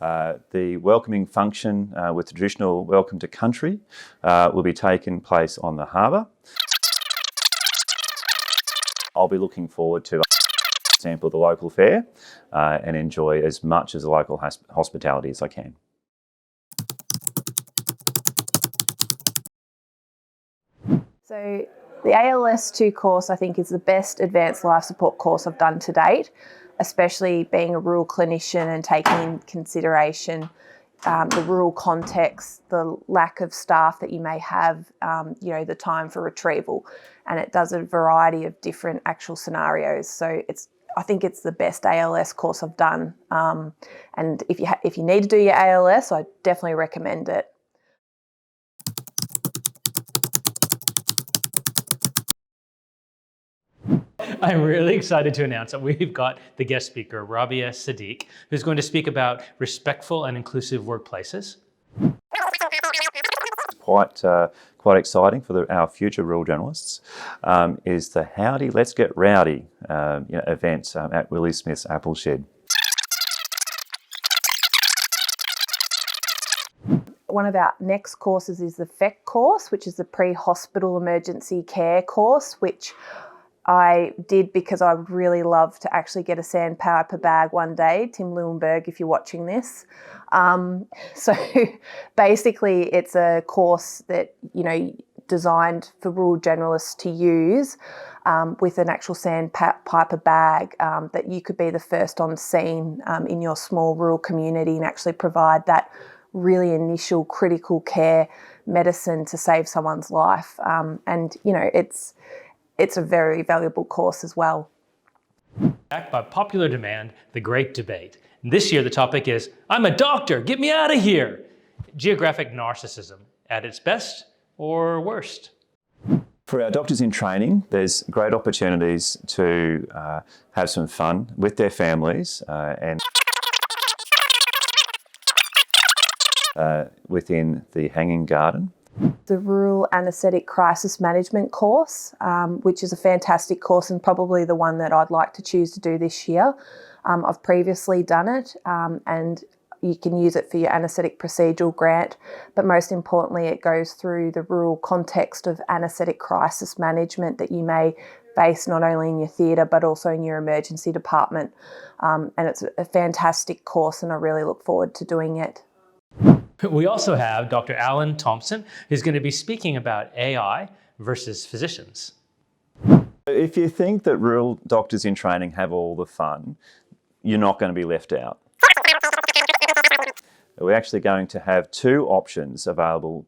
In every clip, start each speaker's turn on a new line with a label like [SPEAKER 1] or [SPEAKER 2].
[SPEAKER 1] The welcoming function with the traditional welcome to country will be taking place on the harbour. I'll be looking forward to sample the local fare and enjoy as much as the local hospitality as I can.
[SPEAKER 2] So the ALS2 course, I think, is the best advanced life support course I've done to date, especially being a rural clinician and taking into consideration the rural context, the lack of staff that you may have, the time for retrieval, and it does a variety of different actual scenarios. So I think it's the best ALS course I've done, and if you need to do your ALS, I definitely recommend it.
[SPEAKER 3] I'm really excited to announce that we've got the guest speaker, Rabia Sadiq, who's going to speak about respectful and inclusive workplaces.
[SPEAKER 1] Quite exciting for our future rural journalists is the Howdy Let's Get Rowdy event at Willie Smith's Apple Shed.
[SPEAKER 2] One of our next courses is the FEC course, which is the Pre-Hospital Emergency Care course, which I did because I would really love to actually get a sandpaper bag one day. Tim Leuenberg, if you're watching this. So basically it's a course that, designed for rural generalists to use with an actual sandpaper bag that you could be the first on scene in your small rural community and actually provide that really initial critical care medicine to save someone's life. It's a very valuable course as well.
[SPEAKER 3] Backed by popular demand, the Great Debate. This year the topic is, I'm a doctor, get me out of here! Geographic narcissism, at its best or worst?
[SPEAKER 1] For our doctors in training, there's great opportunities to have some fun with their families and within the hanging garden.
[SPEAKER 2] The Rural Anaesthetic Crisis Management course, which is a fantastic course and probably the one that I'd like to choose to do this year. I've previously done it and you can use it for your anaesthetic procedural grant, but most importantly it goes through the rural context of anaesthetic crisis management that you may face not only in your theatre but also in your emergency department. And it's a fantastic course and I really look forward to doing it.
[SPEAKER 3] We also have Dr. Alan Thompson, who's going to be speaking about AI versus physicians.
[SPEAKER 1] If you think that rural doctors in training have all the fun, you're not going to be left out. We're actually going to have two options available.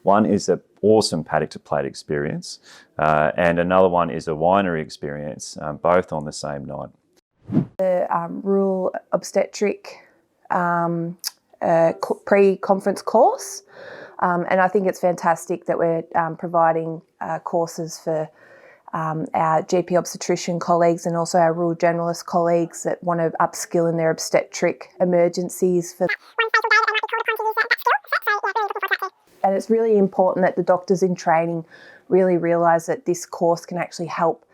[SPEAKER 1] One is an awesome paddock to plate experience, and another one is a winery experience, both on the same night.
[SPEAKER 2] The rural obstetric pre-conference course, and I think it's fantastic that we're providing courses for our GP obstetrician colleagues and also our rural generalist colleagues that want to upskill in their obstetric emergencies. And it's really important that the doctors in training really realise that this course can actually help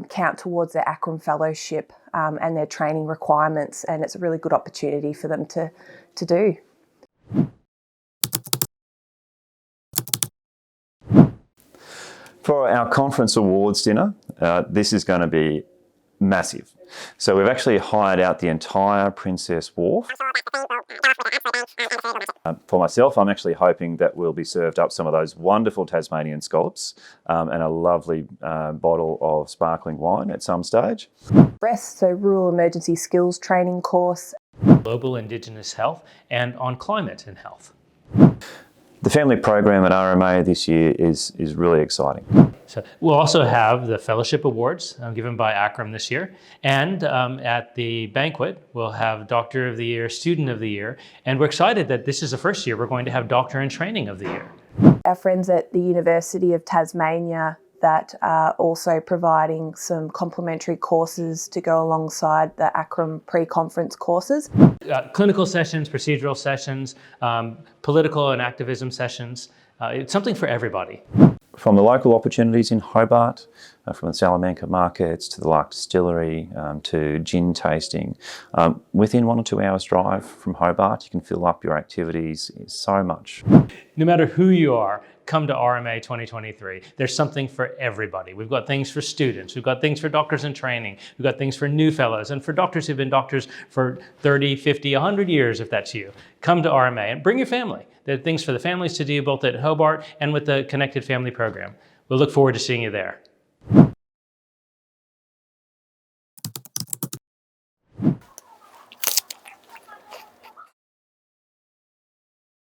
[SPEAKER 2] count towards their ACRRRM fellowship and their training requirements, and it's a really good opportunity for them to do.
[SPEAKER 1] For our conference awards dinner, this is going to be massive. So we've actually hired out the entire Princess Wharf. For myself, I'm actually hoping that we'll be served up some of those wonderful Tasmanian scallops and a lovely bottle of sparkling wine at some stage.
[SPEAKER 2] REST, so Rural Emergency Skills Training course.
[SPEAKER 3] Global Indigenous Health and on climate and health.
[SPEAKER 1] The family program at RMA this year is really exciting.
[SPEAKER 3] So we'll also have the Fellowship Awards given by ACRRRM this year. And at the banquet, we'll have Doctor of the Year, Student of the Year. And we're excited that this is the first year we're going to have Doctor in Training of the Year.
[SPEAKER 2] Our friends at the University of Tasmania that are also providing some complementary courses to go alongside the ACRRRM pre-conference courses.
[SPEAKER 3] Clinical sessions, procedural sessions, political and activism sessions. It's something for everybody.
[SPEAKER 1] From the local opportunities in Hobart, from the Salamanca markets to the Lark Distillery to gin tasting. Within 1 or 2 hours drive from Hobart, you can fill up your activities so much.
[SPEAKER 3] No matter who you are, come to RMA 2023. There's something for everybody. We've got things for students, we've got things for doctors in training, we've got things for new fellows, and for doctors who've been doctors for 30, 50, 100 years, if that's you. Come to RMA and bring your family. There are things for the families to do both at Hobart and with the Connected Family program. We'll look forward to seeing you there.